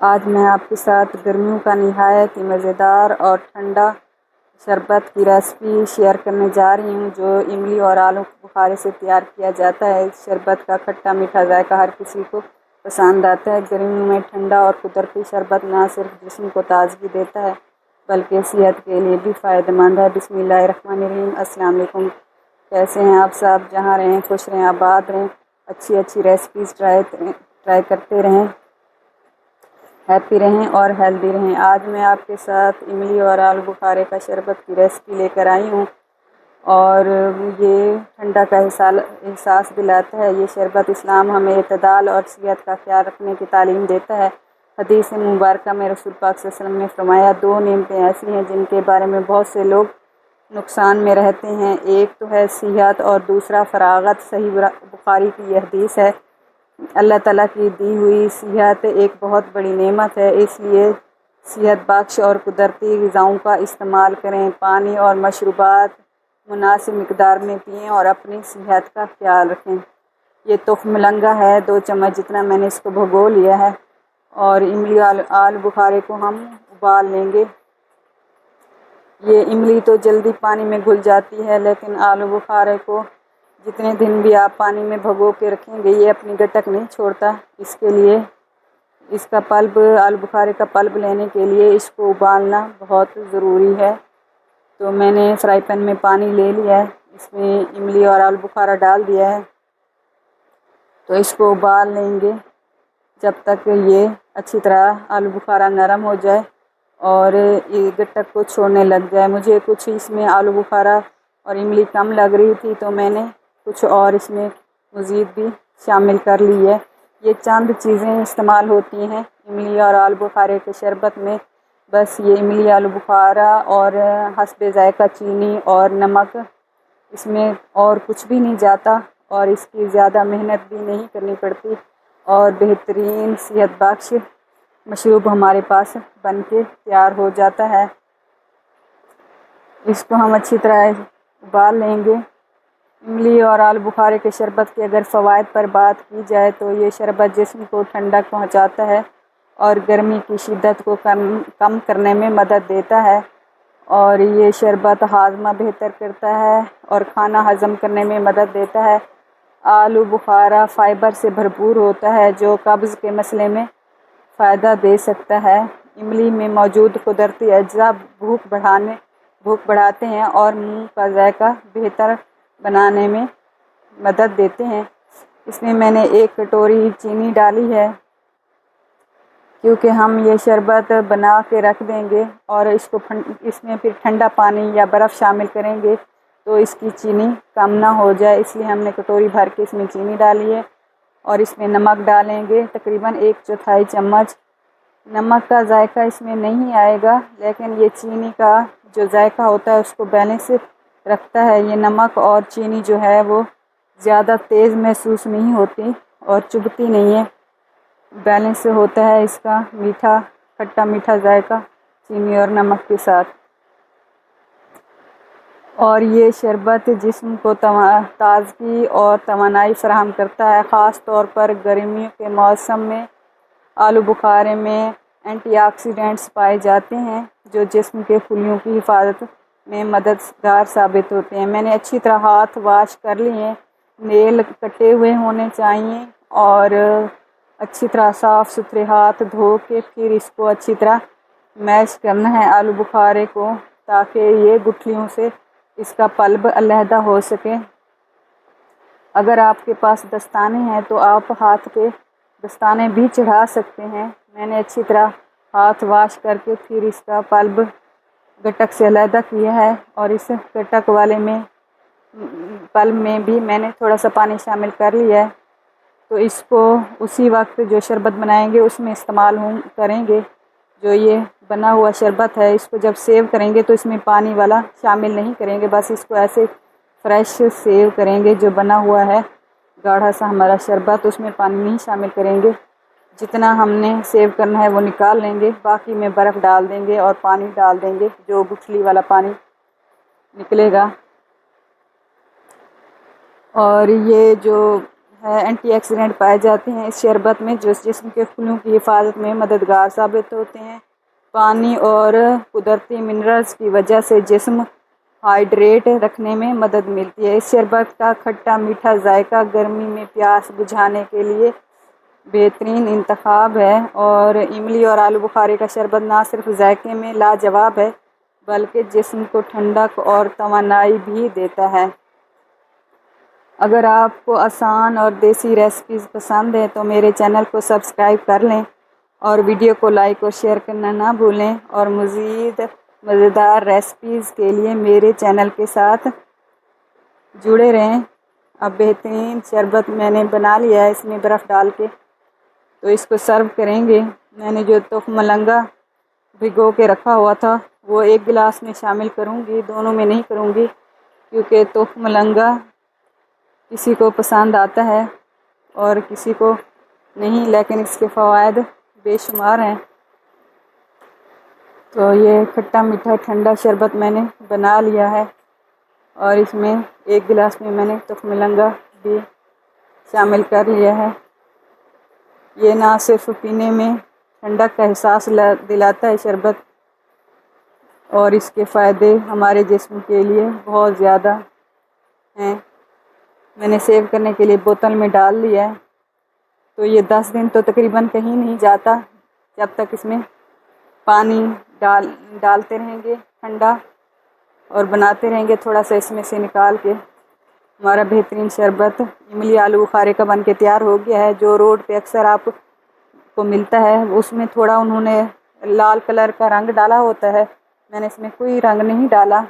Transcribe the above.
آج میں آپ کے ساتھ گرمیوں کا نہایت ہی مزیدار اور ٹھنڈا شربت کی ریسپی شیئر کرنے جا رہی ہوں، جو املی اور آلو بخارے سے تیار کیا جاتا ہے۔ اس شربت کا کھٹا میٹھا ذائقہ ہر کسی کو پسند آتا ہے۔ گرمیوں میں ٹھنڈا اور قدرتی شربت نہ صرف جسم کو تازگی دیتا ہے بلکہ صحت کے لیے بھی فائدہ مند ہے۔ بسم اللہ الرحمن الرحیم۔ السلام علیکم، کیسے ہیں آپ سب؟ جہاں رہیں خوش رہیں، آباد رہیں، اچھی ریسپیز ٹرائی کرتے رہیں، ہیپی رہیں اور ہیلدی رہیں۔ آج میں آپ کے ساتھ املی اور آلو بخارے کا شربت کی ریسپی لے کر آئی ہوں، اور یہ ٹھنڈا کا احساس دلاتا ہے۔ یہ شربت اسلام ہمیں اعتدال اور صحت کا خیال رکھنے کی تعلیم دیتا ہے۔ حدیث مبارکہ میں رسول پاک صلی اللہ علیہ وسلم نے فرمایا، دو نعمتیں ایسی ہیں جن کے بارے میں بہت سے لوگ نقصان میں رہتے ہیں، ایک تو ہے صحت اور دوسرا فراغت۔ صحیح بخاری کی یہ حدیث ہے۔ اللہ تعالیٰ کی دی ہوئی صحت ایک بہت بڑی نعمت ہے، اس لیے صحت بخش اور قدرتی غذاؤں کا استعمال کریں۔ پانی اور مشروبات مناسب مقدار میں پئیں اور اپنی صحت کا خیال رکھیں۔ یہ تخم مرنگا ہے، 2 چمچ جتنا میں نے اس کو بھگو لیا ہے، اور املی آلو بخارے کو ہم ابال لیں گے۔ یہ املی تو جلدی پانی میں گھل جاتی ہے، لیکن آلو بخارے کو جتنے دن بھی آپ پانی میں بھگو کے رکھیں گے یہ اپنی گٹک نہیں چھوڑتا۔ اس کے لیے اس کا پلب، آلو بخارے کا پلب لینے کے لیے اس کو ابالنا بہت ضروری ہے۔ تو میں نے فرائی پین میں پانی لے لیا ہے، اس میں املی اور آلو بخارا ڈال دیا ہے، تو اس کو ابال لیں گے جب تک یہ اچھی طرح آلو بخارا نرم ہو جائے اور یہ گٹک کو چھوڑنے لگ جائے۔ مجھے کچھ اس میں آلو بخارا اور املی کم لگ رہی تھی، تو میں نے کچھ اور اس میں مزید بھی شامل کر لی ہے۔ یہ چند چیزیں استعمال ہوتی ہیں املی اور آلو بخارے کے شربت میں، بس یہ املی آلو بخارا اور حسب ذائقہ چینی اور نمک، اس میں اور کچھ بھی نہیں جاتا، اور اس کی زیادہ محنت بھی نہیں کرنی پڑتی، اور بہترین صحت بخش مشروب ہمارے پاس بن کے تیار ہو جاتا ہے۔ اس کو ہم اچھی طرح ابال لیں گے۔ املی اور آلو بخارے کے شربت کے اگر فوائد پر بات کی جائے تو یہ شربت جسم کو ٹھنڈک پہنچاتا ہے اور گرمی کی شدت کو کم کرنے میں مدد دیتا ہے، اور یہ شربت ہاضمہ بہتر کرتا ہے اور کھانا ہضم کرنے میں مدد دیتا ہے۔ آلو بخارا فائبر سے بھرپور ہوتا ہے جو قبض کے مسئلے میں فائدہ دے سکتا ہے۔ املی میں موجود قدرتی اجزاء بھوک بڑھاتے ہیں اور منہ کا ذائقہ بہتر بنانے میں مدد دیتے ہیں۔ اس میں نے 1 کٹوری چینی ڈالی ہے، کیونکہ ہم یہ شربت بنا کے رکھ دیں گے اور اس میں پھر ٹھنڈا پانی یا برف شامل کریں گے تو اس کی چینی کم نہ ہو جائے، اس لیے ہم نے کٹوری بھر کے اس میں چینی ڈالی ہے، اور اس میں نمک ڈالیں گے تقریباً 1/4 چمچ۔ نمک کا ذائقہ اس میں نہیں آئے گا، لیکن یہ چینی کا جو ذائقہ ہوتا ہے اس کو بیلنس رکھتا ہے۔ یہ نمک اور چینی جو ہے وہ زیادہ تیز محسوس نہیں ہوتی اور چبھتی نہیں ہے، بیلنس ہوتا ہے اس کا کھٹا میٹھا ذائقہ چینی اور نمک کے ساتھ۔ اور یہ شربت جسم کو تازگی اور توانائی فراہم کرتا ہے، خاص طور پر گرمیوں کے موسم میں۔ آلو بخارے میں اینٹی آکسیڈنٹس پائے جاتے ہیں جو جسم کے خلیوں کی حفاظت میں مددگار ثابت ہوتے ہیں۔ میں نے اچھی طرح ہاتھ واش کر لیے ہیں، نیل کٹے ہوئے ہونے چاہیے، اور اچھی طرح صاف ستھرے ہاتھ دھو کے پھر اس کو اچھی طرح میش کرنا ہے آلو بخارے کو، تاکہ یہ گٹھلیوں سے اس کا پلب علیحدہ ہو سکے۔ اگر آپ کے پاس دستانے ہیں تو آپ ہاتھ پہ دستانے بھی چڑھا سکتے ہیں۔ میں نے اچھی طرح ہاتھ واش کر کے پھر اس کا پلب گٹک سے علیحدہ کیا ہے، اور اس گٹک والے پلب میں بھی میں نے تھوڑا سا پانی شامل کر لیا ہے، تو اس کو اسی وقت جو شربت بنائیں گے اس میں استعمال کریں گے۔ جو یہ بنا ہوا شربت ہے اس کو جب سیو کریں گے تو اس میں پانی والا شامل نہیں کریں گے، بس اس کو ایسے فریش سیو کریں گے جو بنا ہوا ہے گاڑھا سا ہمارا شربت، اس میں پانی نہیں شامل کریں گے۔ جتنا ہم نے سیو کرنا ہے وہ نکال لیں گے، باقی میں برف ڈال دیں گے اور پانی ڈال دیں گے، جو گٹھلی والا پانی نکلے گا۔ اور یہ جو ہے، اینٹی آکسیڈنٹ پائے جاتے ہیں اس شربت میں جو جسم کے خلیوں کی حفاظت میں مددگار ثابت ہوتے ہیں۔ پانی اور قدرتی منرلز کی وجہ سے جسم ہائیڈریٹ رکھنے میں مدد ملتی ہے۔ اس شربت کا کھٹا میٹھا ذائقہ گرمی میں پیاس بجھانے کے لیے بہترین انتخاب ہے، اور املی اور آلو بخارے کا شربت نہ صرف ذائقے میں لاجواب ہے بلکہ جسم کو ٹھنڈک اور توانائی بھی دیتا ہے۔ اگر آپ کو آسان اور دیسی ریسیپیز پسند ہیں تو میرے چینل کو سبسکرائب کر لیں اور ویڈیو کو لائک اور شیئر کرنا نہ بھولیں، اور مزید مزیدار ریسیپیز کے لیے میرے چینل کے ساتھ جڑے رہیں۔ اب بہترین شربت میں نے بنا لیا ہے اس میں برف ڈال کے، تو اس کو سرو کریں گے۔ میں نے جو تخم ملنگا بھگو کے رکھا ہوا تھا وہ ایک گلاس میں شامل کروں گی، دونوں میں نہیں کروں گی کیونکہ تخم ملنگا کسی کو پسند آتا ہے اور کسی کو نہیں، لیکن اس کے فوائد بے شمار ہیں۔ تو یہ کھٹا میٹھا ٹھنڈا شربت میں نے بنا لیا ہے، اور اس میں ایک گلاس میں نے تخم ملنگا بھی شامل کر لیا ہے۔ یہ نہ صرف پینے میں ٹھنڈک کا احساس دلاتا ہے شربت، اور اس کے فائدے ہمارے جسم کے لیے بہت زیادہ ہیں۔ میں نے سیو کرنے کے لیے بوتل میں ڈال لیا ہے، تو یہ 10 دن تو تقریباً کہیں نہیں جاتا جب تک اس میں پانی ڈالتے رہیں گے ٹھنڈا، اور بناتے رہیں گے تھوڑا سا اس میں سے نکال کے۔ ہمارا بہترین شربت املی آلو بخارے کا بن کے تیار ہو گیا ہے، جو روڈ پہ اکثر آپ کو ملتا ہے۔ اس میں تھوڑا انہوں نے لال کلر کا رنگ ڈالا ہوتا ہے، میں نے اس میں کوئی رنگ نہیں ڈالا،